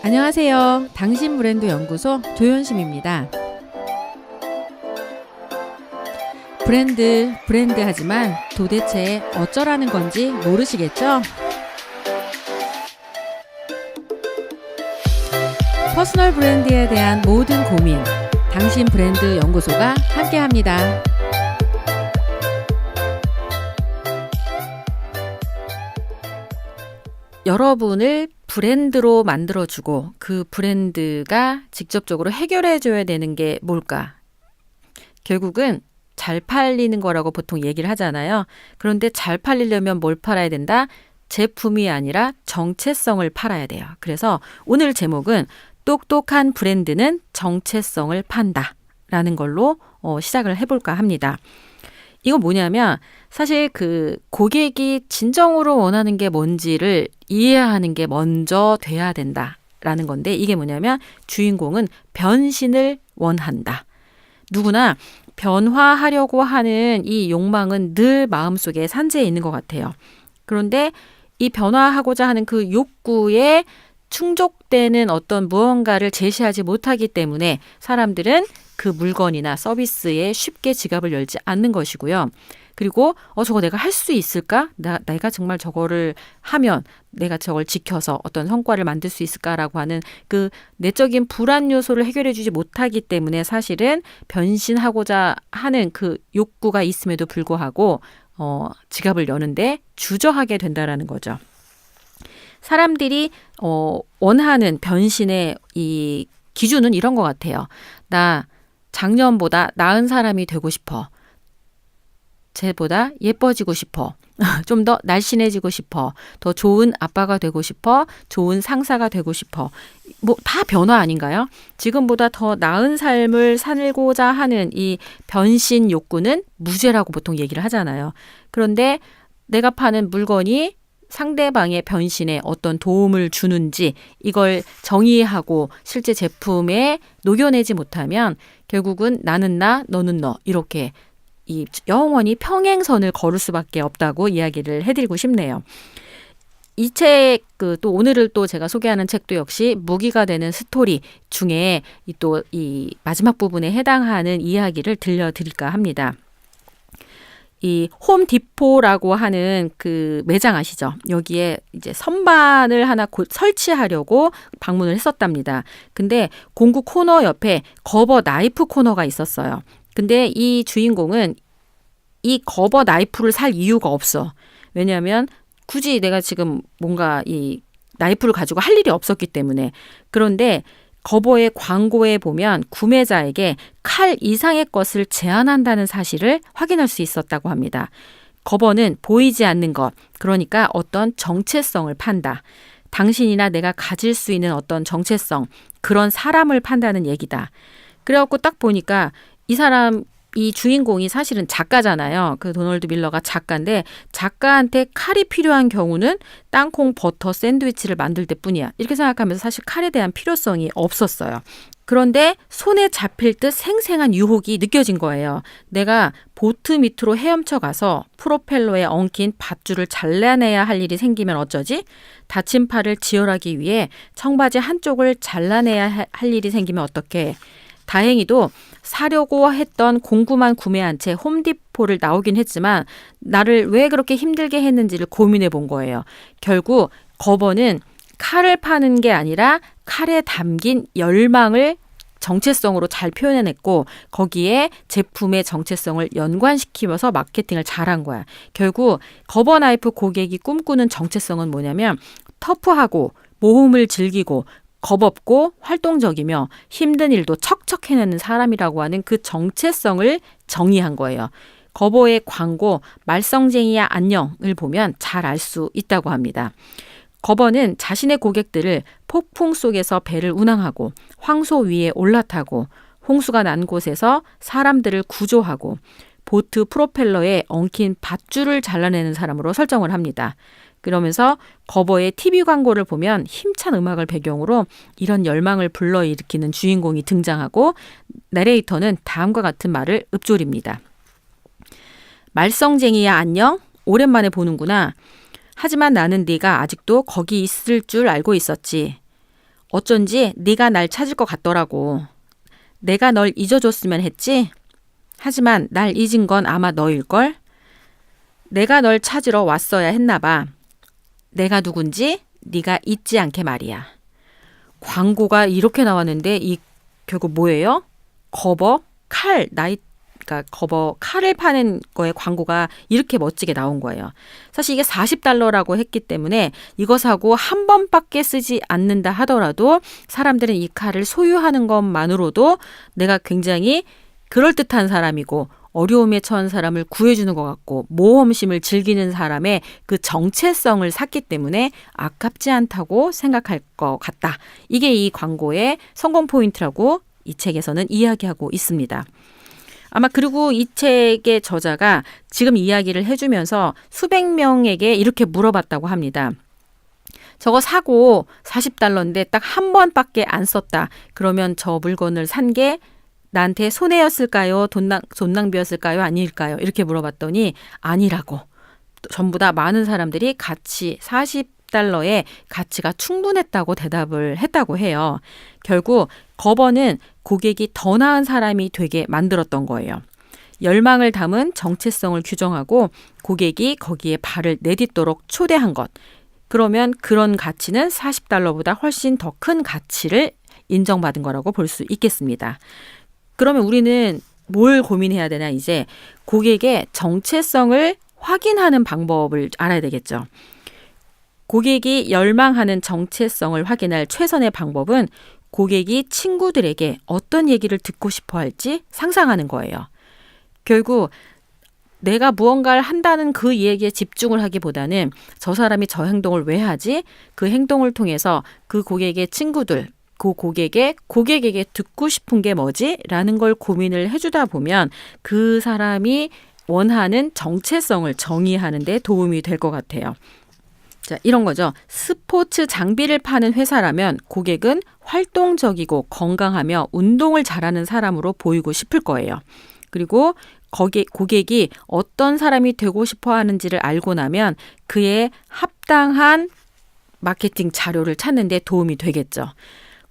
안녕하세요. 당신 브랜드 연구소 조연심입니다. 브랜드 하지만 도대체 어쩌라는 건지 모르시겠죠? 퍼스널 브랜드에 대한 모든 고민, 당신 브랜드 연구소가 함께합니다. 여러분을 브랜드로 만들어주고 그 브랜드가 직접적으로 해결해줘야 되는 게 뭘까? 결국은 잘 팔리는 거라고 보통 얘기를 하잖아요. 그런데 잘 팔리려면 뭘 팔아야 된다? 제품이 아니라 정체성을 팔아야 돼요. 그래서 오늘 제목은 똑똑한 브랜드는 정체성을 판다 라는 걸로 시작을 해볼까 합니다. 이건 뭐냐면 사실 그 고객이 진정으로 원하는 게 뭔지를 이해하는 게 먼저 돼야 된다라는 건데, 이게 뭐냐면 주인공은 변신을 원한다. 누구나 변화하려고 하는 이 욕망은 늘 마음속에 산재해 있는 것 같아요. 그런데 이 변화하고자 하는 그 욕구에 충족되는 어떤 무언가를 제시하지 못하기 때문에 사람들은 그 물건이나 서비스에 쉽게 지갑을 열지 않는 것이고요. 그리고 저거 내가 할 수 있을까? 내가 정말 저거를 하면 내가 저걸 지켜서 어떤 성과를 만들 수 있을까라고 하는 그 내적인 불안 요소를 해결해 주지 못하기 때문에 사실은 변신하고자 하는 그 욕구가 있음에도 불구하고 지갑을 여는데 주저하게 된다라는 거죠. 사람들이 원하는 변신의 이 기준은 이런 것 같아요. 나 작년보다 나은 사람이 되고 싶어. 쟤보다 예뻐지고 싶어. 좀 더 날씬해지고 싶어. 더 좋은 아빠가 되고 싶어. 좋은 상사가 되고 싶어. 뭐 다 변화 아닌가요? 지금보다 더 나은 삶을 살고자 하는 이 변신 욕구는 무죄라고 보통 얘기를 하잖아요. 그런데 내가 파는 물건이 상대방의 변신에 어떤 도움을 주는지 이걸 정의하고 실제 제품에 녹여내지 못하면 결국은 나는 나, 너는 너 이렇게 이 영원히 평행선을 걸을 수밖에 없다고 이야기를 해드리고 싶네요. 이 책, 또 오늘을 또 제가 소개하는 책도 역시 무기가 되는 스토리 중에 이 마지막 부분에 해당하는 이야기를 들려드릴까 합니다. 이 홈디포라고 하는 그 매장 아시죠? 여기에 이제 선반을 하나 설치하려고 방문을 했었답니다. 근데 공구 코너 옆에 거버 나이프 코너가 있었어요. 근데 이 주인공은 이 거버 나이프를 살 이유가 없어. 왜냐하면 굳이 내가 지금 뭔가 이 나이프를 가지고 할 일이 없었기 때문에. 그런데 거버의 광고에 보면 구매자에게 칼 이상의 것을 제한한다는 사실을 확인할 수 있었다고 합니다. 거버는 보이지 않는 것, 그러니까 어떤 정체성을 판다. 당신이나 내가 가질 수 있는 어떤 정체성, 그런 사람을 판다는 얘기다. 그래갖고 딱 보니까 이 주인공이 사실은 작가잖아요. 그 도널드 밀러가 작가인데 작가한테 칼이 필요한 경우는 땅콩 버터 샌드위치를 만들 때뿐이야. 이렇게 생각하면서 사실 칼에 대한 필요성이 없었어요. 그런데 손에 잡힐 듯 생생한 유혹이 느껴진 거예요. 내가 보트 밑으로 헤엄쳐 가서 프로펠러에 엉킨 밧줄을 잘라내야 할 일이 생기면 어쩌지? 다친 팔을 지혈하기 위해 청바지 한쪽을 잘라내야 할 일이 생기면 어떡해? 다행히도 사려고 했던 공구만 구매한 채 홈디포를 나오긴 했지만 나를 왜 그렇게 힘들게 했는지를 고민해 본 거예요. 결국 거버는 칼을 파는 게 아니라 칼에 담긴 열망을 정체성으로 잘 표현해냈고 거기에 제품의 정체성을 연관시키면서 마케팅을 잘한 거야. 결국 거버 나이프 고객이 꿈꾸는 정체성은 뭐냐면 터프하고 모험을 즐기고 겁없고 활동적이며 힘든 일도 척척 해내는 사람이라고 하는 그 정체성을 정의한 거예요. 거버의 광고 말썽쟁이야 안녕을 보면 잘 알 수 있다고 합니다. 거버는 자신의 고객들을 폭풍 속에서 배를 운항하고 황소 위에 올라타고 홍수가 난 곳에서 사람들을 구조하고 보트 프로펠러에 엉킨 밧줄을 잘라내는 사람으로 설정을 합니다. 그러면서 거버의 TV 광고를 보면 힘찬 음악을 배경으로 이런 열망을 불러일으키는 주인공이 등장하고 내레이터는 다음과 같은 말을 읊조립니다. 말썽쟁이야 안녕? 오랜만에 보는구나. 하지만 나는 네가 아직도 거기 있을 줄 알고 있었지. 어쩐지 네가 날 찾을 것 같더라고. 내가 널 잊어줬으면 했지? 하지만 날 잊은 건 아마 너일걸? 내가 널 찾으러 왔어야 했나 봐. 내가 누군지 네가 잊지 않게 말이야. 광고가 이렇게 나왔는데 이 결국 뭐예요? 그러니까 칼을 파는 거에 광고가 이렇게 멋지게 나온 거예요. 사실 이게 $40라고 했기 때문에 이거 사고 한 번밖에 쓰지 않는다 하더라도 사람들은 이 칼을 소유하는 것만으로도 내가 굉장히 그럴듯한 사람이고 어려움에 처한 사람을 구해주는 것 같고 모험심을 즐기는 사람의 그 정체성을 샀기 때문에 아깝지 않다고 생각할 것 같다. 이게 이 광고의 성공 포인트라고 이 책에서는 이야기하고 있습니다. 아마 그리고 이 책의 저자가 지금 이야기를 해주면서 수백 명에게 이렇게 물어봤다고 합니다. 저거 사고 $40인데 딱 한 번밖에 안 썼다. 그러면 저 물건을 산 게 나한테 손해였을까요? 돈 낭비였을까요? 아닐까요? 이렇게 물어봤더니 아니라고. 전부 다 많은 사람들이 가치 $40의 가치가 충분했다고 대답을 했다고 해요. 결국 거버는 고객이 더 나은 사람이 되게 만들었던 거예요. 열망을 담은 정체성을 규정하고 고객이 거기에 발을 내딛도록 초대한 것. 그러면 그런 가치는 $40보다 훨씬 더 큰 가치를 인정받은 거라고 볼 수 있겠습니다. 그러면 우리는 뭘 고민해야 되나 이제 고객의 정체성을 확인하는 방법을 알아야 되겠죠. 고객이 열망하는 정체성을 확인할 최선의 방법은 고객이 친구들에게 어떤 얘기를 듣고 싶어 할지 상상하는 거예요. 결국 내가 무언가를 한다는 그 얘기에 집중을 하기보다는 저 사람이 저 행동을 왜 하지? 그 행동을 통해서 그 고객의 친구들, 그 고객에게 듣고 싶은 게 뭐지? 라는 걸 고민을 해주다 보면 그 사람이 원하는 정체성을 정의하는 데 도움이 될 것 같아요. 자, 이런 거죠. 스포츠 장비를 파는 회사라면 고객은 활동적이고 건강하며 운동을 잘하는 사람으로 보이고 싶을 거예요. 그리고 고객이 어떤 사람이 되고 싶어 하는지를 알고 나면 그에 합당한 마케팅 자료를 찾는 데 도움이 되겠죠.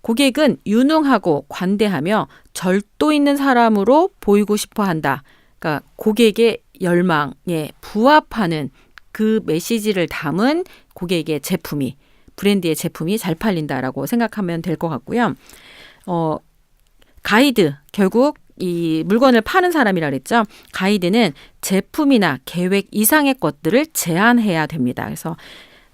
고객은 유능하고 관대하며 절도 있는 사람으로 보이고 싶어 한다. 그러니까 고객의 열망에 부합하는 그 메시지를 담은 고객의 제품이, 브랜드의 제품이 잘 팔린다라고 생각하면 될 것 같고요. 가이드, 결국 이 물건을 파는 사람이라 그랬죠. 가이드는 제품이나 계획 이상의 것들을 제안해야 됩니다. 그래서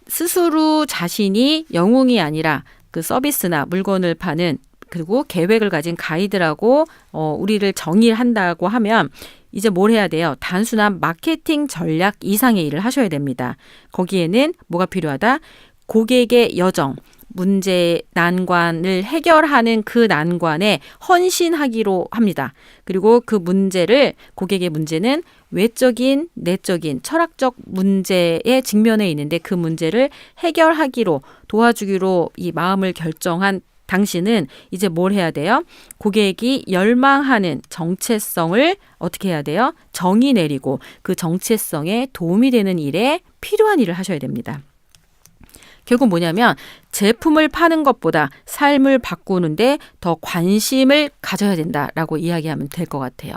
스스로 자신이 영웅이 아니라 그 서비스나 물건을 파는 그리고 계획을 가진 가이드라고 우리를 정의한다고 하면 이제 뭘 해야 돼요? 단순한 마케팅 전략 이상의 일을 하셔야 됩니다. 거기에는 뭐가 필요하다? 고객의 여정, 문제, 난관을 해결하는 그 난관에 헌신하기로 합니다. 그리고 그 고객의 문제는 외적인, 내적인, 철학적 문제에 직면해 있는데 그 문제를 해결하기로 도와주기로 이 마음을 결정한 당신은 이제 뭘 해야 돼요? 고객이 열망하는 정체성을 어떻게 해야 돼요? 정의 내리고 그 정체성에 도움이 되는 일에 필요한 일을 하셔야 됩니다. 결국 뭐냐면 제품을 파는 것보다 삶을 바꾸는데 더 관심을 가져야 된다라고 이야기하면 될 것 같아요.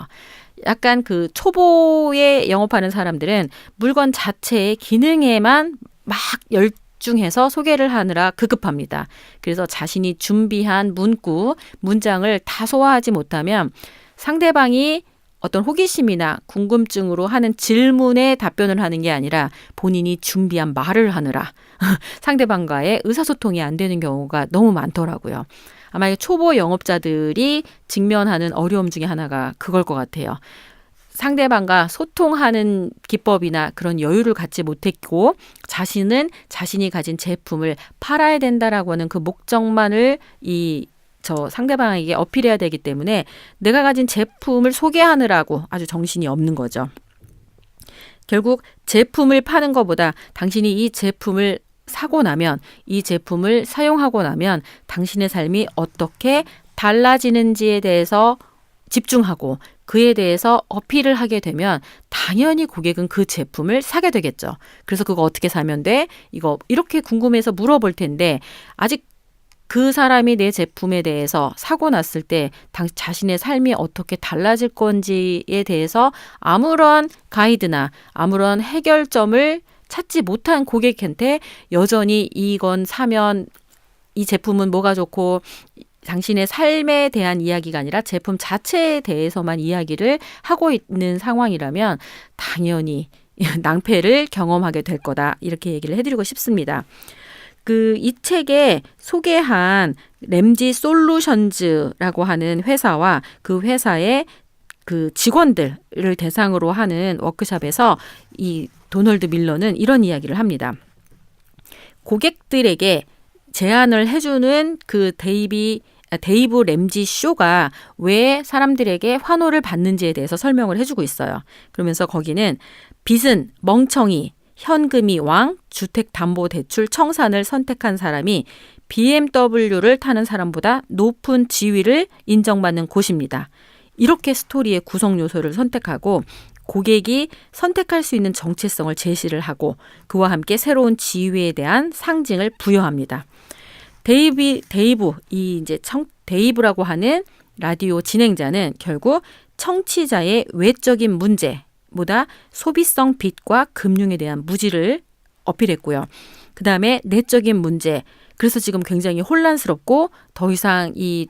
약간 그 초보에 영업하는 사람들은 물건 자체의 기능에만 막 열중해서 소개를 하느라 급급합니다. 그래서 자신이 준비한 문장을 다 소화하지 못하면 상대방이 어떤 호기심이나 궁금증으로 하는 질문에 답변을 하는 게 아니라 본인이 준비한 말을 하느라 상대방과의 의사소통이 안 되는 경우가 너무 많더라고요. 아마 초보 영업자들이 직면하는 어려움 중에 하나가 그걸 것 같아요. 상대방과 소통하는 기법이나 그런 여유를 갖지 못했고 자신은 자신이 가진 제품을 팔아야 된다라고 하는 그 목적만을 상대방에게 어필해야 되기 때문에 내가 가진 제품을 소개하느라고 아주 정신이 없는 거죠. 결국 제품을 파는 것보다 당신이 이 제품을 사고 나면 이 제품을 사용하고 나면 당신의 삶이 어떻게 달라지는지에 대해서 집중하고 그에 대해서 어필을 하게 되면 당연히 고객은 그 제품을 사게 되겠죠. 그래서 그거 어떻게 사면 돼? 이거 이렇게 궁금해서 물어볼 텐데 아직 그 사람이 내 제품에 대해서 사고 났을 때 자신의 삶이 어떻게 달라질 건지에 대해서 아무런 가이드나 아무런 해결점을 찾지 못한 고객한테 여전히 이건 사면 이 제품은 뭐가 좋고 당신의 삶에 대한 이야기가 아니라 제품 자체에 대해서만 이야기를 하고 있는 상황이라면 당연히 낭패를 경험하게 될 거다. 이렇게 얘기를 해드리고 싶습니다. 이 책에 소개한 램지 솔루션즈라고 하는 회사와 그 회사의 그 직원들을 대상으로 하는 워크숍에서 이 도널드 밀러는 이런 이야기를 합니다. 고객들에게 제안을 해주는 그 데이브 램지 쇼가 왜 사람들에게 환호를 받는지에 대해서 설명을 해주고 있어요. 그러면서 거기는 빚은 멍청이, 현금이 왕, 주택담보대출 청산을 선택한 사람이 BMW를 타는 사람보다 높은 지위를 인정받는 곳입니다. 이렇게 스토리의 구성 요소를 선택하고 고객이 선택할 수 있는 정체성을 제시를 하고 그와 함께 새로운 지위에 대한 상징을 부여합니다. 데이브라고 하는 라디오 진행자는 결국 청취자의 외적인 문제보다 소비성 빚과 금융에 대한 무지를 어필했고요. 그 다음에 내적인 문제, 그래서 지금 굉장히 혼란스럽고 더 이상 이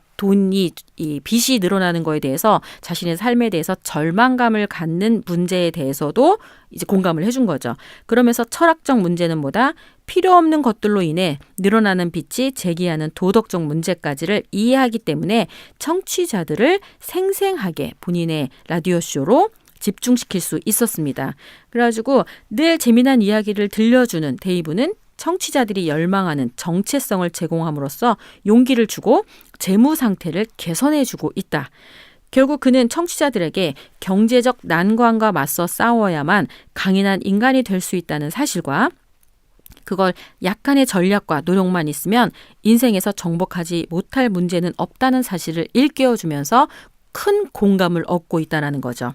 빚이 늘어나는 거에 대해서 자신의 삶에 대해서 절망감을 갖는 문제에 대해서도 이제 공감을 해준 거죠. 그러면서 철학적 문제는 뭐다? 필요 없는 것들로 인해 늘어나는 빚이 제기하는 도덕적 문제까지를 이해하기 때문에 청취자들을 생생하게 본인의 라디오쇼로 집중시킬 수 있었습니다. 그래가지고 늘 재미난 이야기를 들려주는 데이브는 청취자들이 열망하는 정체성을 제공함으로써 용기를 주고 재무 상태를 개선해주고 있다. 결국 그는 청취자들에게 경제적 난관과 맞서 싸워야만 강인한 인간이 될 수 있다는 사실과 그걸 약간의 전략과 노력만 있으면 인생에서 정복하지 못할 문제는 없다는 사실을 일깨워주면서 큰 공감을 얻고 있다는 거죠.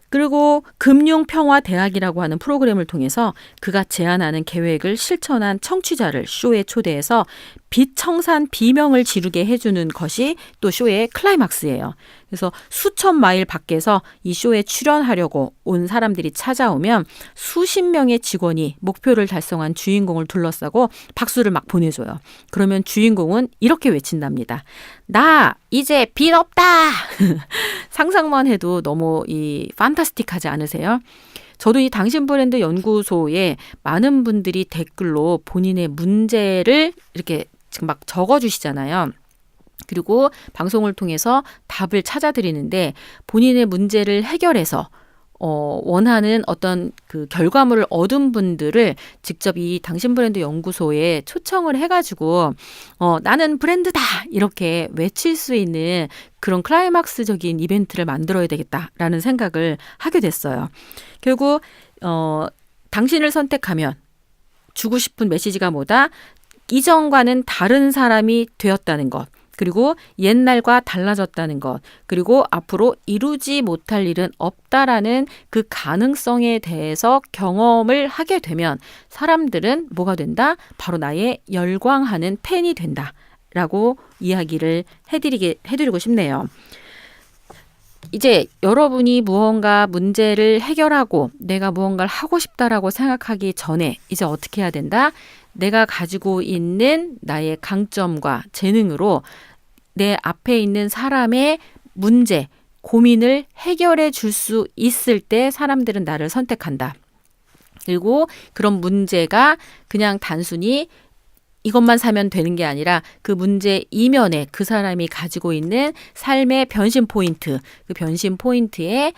그리고 금융평화대학이라고 하는 프로그램을 통해서 그가 제안하는 계획을 실천한 청취자를 쇼에 초대해서 빚 청산 비명을 지르게 해주는 것이 또 쇼의 클라이막스예요. 그래서 수천 마일 밖에서 이 쇼에 출연하려고 온 사람들이 찾아오면 수십 명의 직원이 목표를 달성한 주인공을 둘러싸고 박수를 막 보내줘요. 그러면 주인공은 이렇게 외친답니다. 나 이제 빚 없다. 상상만 해도 너무 판타스틱하지 않으세요? 저도 이 당신 브랜드 연구소에 많은 분들이 댓글로 본인의 문제를 이렇게 지금 막 적어주시잖아요. 그리고 방송을 통해서 답을 찾아드리는데 본인의 문제를 해결해서 원하는 어떤 그 결과물을 얻은 분들을 직접 이 당신 브랜드 연구소에 초청을 해가지고 나는 브랜드다 이렇게 외칠 수 있는 그런 클라이막스적인 이벤트를 만들어야 되겠다라는 생각을 하게 됐어요. 결국 당신을 선택하면 주고 싶은 메시지가 뭐다? 이전과는 다른 사람이 되었다는 것. 그리고 옛날과 달라졌다는 것, 그리고 앞으로 이루지 못할 일은 없다라는 그 가능성에 대해서 경험을 하게 되면 사람들은 뭐가 된다? 바로 나의 열광하는 팬이 된다라고 이야기를 해드리고 싶네요. 이제 여러분이 무언가 문제를 해결하고 내가 무언가를 하고 싶다라고 생각하기 전에 이제 어떻게 해야 된다? 내가 가지고 있는 나의 강점과 재능으로 내 앞에 있는 사람의 문제, 고민을 해결해 줄 수 있을 때 사람들은 나를 선택한다. 그리고 그런 문제가 그냥 단순히 이것만 사면 되는 게 아니라 그 문제 이면에 그 사람이 가지고 있는 삶의 변신 포인트, 그 변신 포인트에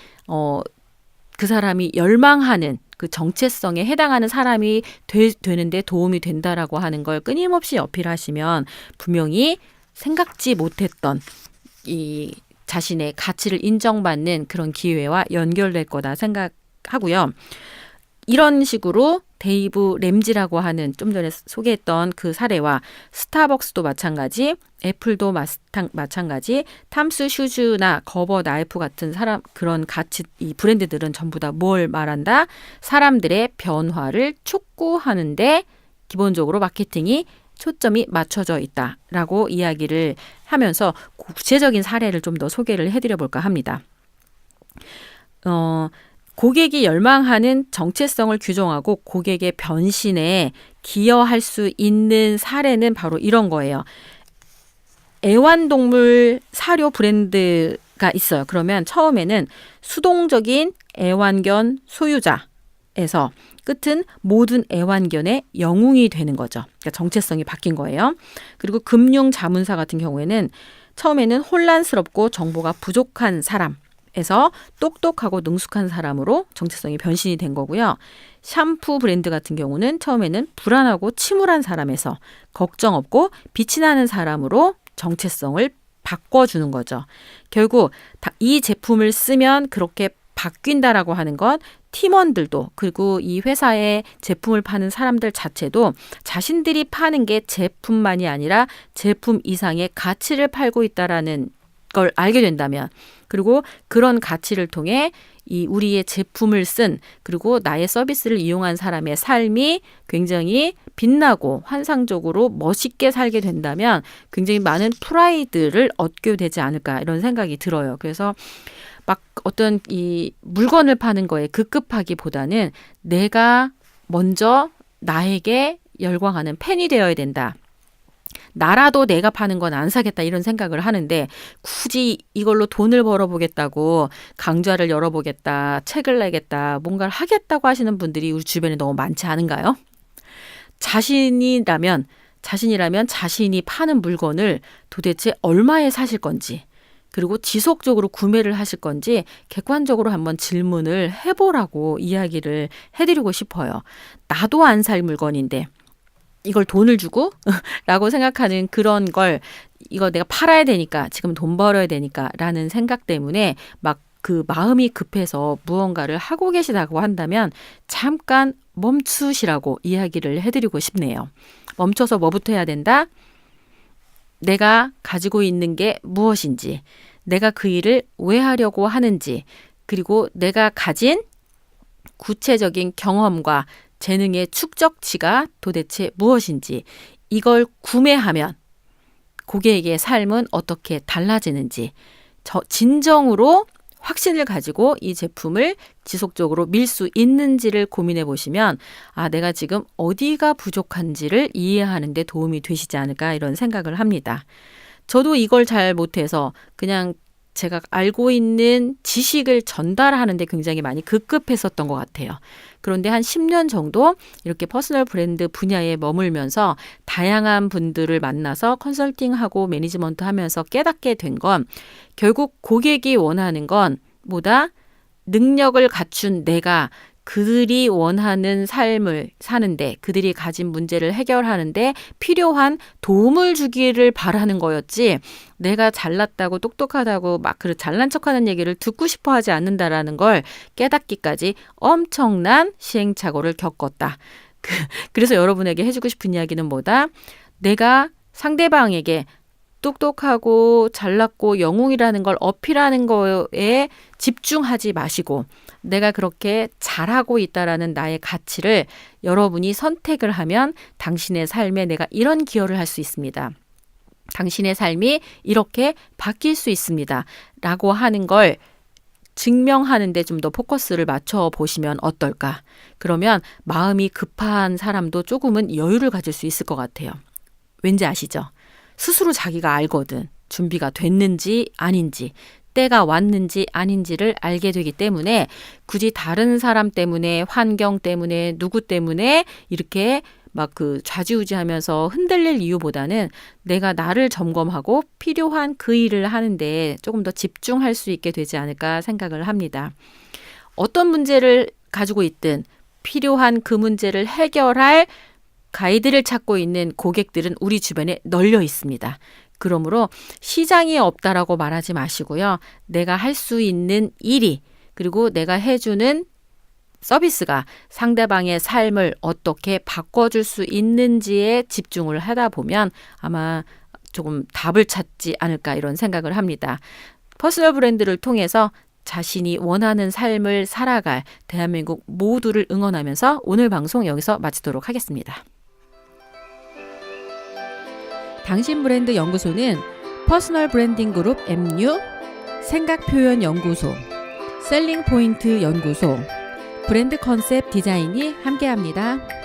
그 사람이 열망하는 그 정체성에 해당하는 사람이 되는데 도움이 된다라고 하는 걸 끊임없이 어필하시면 분명히 생각지 못했던 이 자신의 가치를 인정받는 그런 기회와 연결될 거다 생각하고요. 이런 식으로 데이브 램지라고 하는 좀 전에 소개했던 그 사례와 스타벅스도 마찬가지, 애플도 마찬가지, 탐스 슈즈나 거버 나이프 같은 그런 가치 이 브랜드들은 전부 다 뭘 말한다? 사람들의 변화를 촉구하는데 기본적으로 마케팅이 초점이 맞춰져 있다라고 이야기를 하면서 구체적인 사례를 좀 더 소개를 해드려 볼까 합니다. 고객이 열망하는 정체성을 규정하고 고객의 변신에 기여할 수 있는 사례는 바로 이런 거예요. 애완동물 사료 브랜드가 있어요. 그러면 처음에는 수동적인 애완견 소유자에서 끝은 모든 애완견의 영웅이 되는 거죠. 그러니까 정체성이 바뀐 거예요. 그리고 금융 자문사 같은 경우에는 처음에는 혼란스럽고 정보가 부족한 사람에서 똑똑하고 능숙한 사람으로 정체성이 변신이 된 거고요. 샴푸 브랜드 같은 경우는 처음에는 불안하고 침울한 사람에서 걱정 없고 빛이 나는 사람으로 정체성을 바꿔주는 거죠. 결국 이 제품을 쓰면 그렇게 바뀐다라고 하는 건 팀원들도 그리고 이 회사에 제품을 파는 사람들 자체도 자신들이 파는 게 제품만이 아니라 제품 이상의 가치를 팔고 있다라는 걸 알게 된다면 그리고 그런 가치를 통해 이 우리의 제품을 쓴 그리고 나의 서비스를 이용한 사람의 삶이 굉장히 빛나고 환상적으로 멋있게 살게 된다면 굉장히 많은 프라이드를 얻게 되지 않을까 이런 생각이 들어요. 그래서 막 어떤 이 물건을 파는 거에 급급하기보다는 내가 먼저 나에게 열광하는 팬이 되어야 된다. 나라도 내가 파는 건 안 사겠다 이런 생각을 하는데 굳이 이걸로 돈을 벌어보겠다고 강좌를 열어보겠다, 책을 내겠다, 뭔가를 하겠다고 하시는 분들이 우리 주변에 너무 많지 않은가요? 자신이라면 자신이 파는 물건을 도대체 얼마에 사실 건지 그리고 지속적으로 구매를 하실 건지 객관적으로 한번 질문을 해보라고 이야기를 해드리고 싶어요. 나도 안 살 물건인데 이걸 돈을 주고 라고 생각하는 그런 걸 이거 내가 팔아야 되니까 지금 돈 벌어야 되니까 라는 생각 때문에 막 그 마음이 급해서 무언가를 하고 계시다고 한다면 잠깐 멈추시라고 이야기를 해드리고 싶네요. 멈춰서 뭐부터 해야 된다? 내가 가지고 있는 게 무엇인지, 내가 그 일을 왜 하려고 하는지, 그리고 내가 가진 구체적인 경험과 재능의 축적치가 도대체 무엇인지, 이걸 구매하면 고객의 삶은 어떻게 달라지는지, 진정으로 확신을 가지고 이 제품을 지속적으로 밀 수 있는지를 고민해 보시면 내가 지금 어디가 부족한지를 이해하는 데 도움이 되시지 않을까 이런 생각을 합니다. 저도 이걸 잘 못해서 그냥 제가 알고 있는 지식을 전달하는 데 굉장히 많이 급급했었던 것 같아요. 그런데 한 10년 정도 이렇게 퍼스널 브랜드 분야에 머물면서 다양한 분들을 만나서 컨설팅하고 매니지먼트 하면서 깨닫게 된 건 결국 고객이 원하는 건 뭐다? 능력을 갖춘 내가 그들이 원하는 삶을 사는데 그들이 가진 문제를 해결하는데 필요한 도움을 주기를 바라는 거였지 내가 잘났다고 똑똑하다고 막 잘난 척하는 얘기를 듣고 싶어 하지 않는다라는 걸 깨닫기까지 엄청난 시행착오를 겪었다. 그래서 여러분에게 해주고 싶은 이야기는 뭐다? 내가 상대방에게 똑똑하고 잘났고 영웅이라는 걸 어필하는 거에 집중하지 마시고 내가 그렇게 잘하고 있다라는 나의 가치를 여러분이 선택을 하면 당신의 삶에 내가 이런 기여를 할 수 있습니다. 당신의 삶이 이렇게 바뀔 수 있습니다. 라고 하는 걸 증명하는 데 좀 더 포커스를 맞춰 보시면 어떨까? 그러면 마음이 급한 사람도 조금은 여유를 가질 수 있을 것 같아요. 왠지 아시죠? 스스로 자기가 알거든. 준비가 됐는지 아닌지, 때가 왔는지 아닌지를 알게 되기 때문에 굳이 다른 사람 때문에, 환경 때문에, 누구 때문에 이렇게 막 좌지우지하면서 흔들릴 이유보다는 내가 나를 점검하고 필요한 그 일을 하는데 조금 더 집중할 수 있게 되지 않을까 생각을 합니다. 어떤 문제를 가지고 있든 필요한 그 문제를 해결할 가이드를 찾고 있는 고객들은 우리 주변에 널려 있습니다. 그러므로 시장이 없다라고 말하지 마시고요. 내가 할 수 있는 일이 그리고 내가 해주는 서비스가 상대방의 삶을 어떻게 바꿔줄 수 있는지에 집중을 하다 보면 아마 조금 답을 찾지 않을까 이런 생각을 합니다. 퍼스널 브랜드를 통해서 자신이 원하는 삶을 살아갈 대한민국 모두를 응원하면서 오늘 방송 여기서 마치도록 하겠습니다. 당신 브랜드 연구소는 퍼스널 브랜딩 그룹 MU, 생각표현 연구소, 셀링 포인트 연구소, 브랜드 컨셉 디자인이 함께합니다.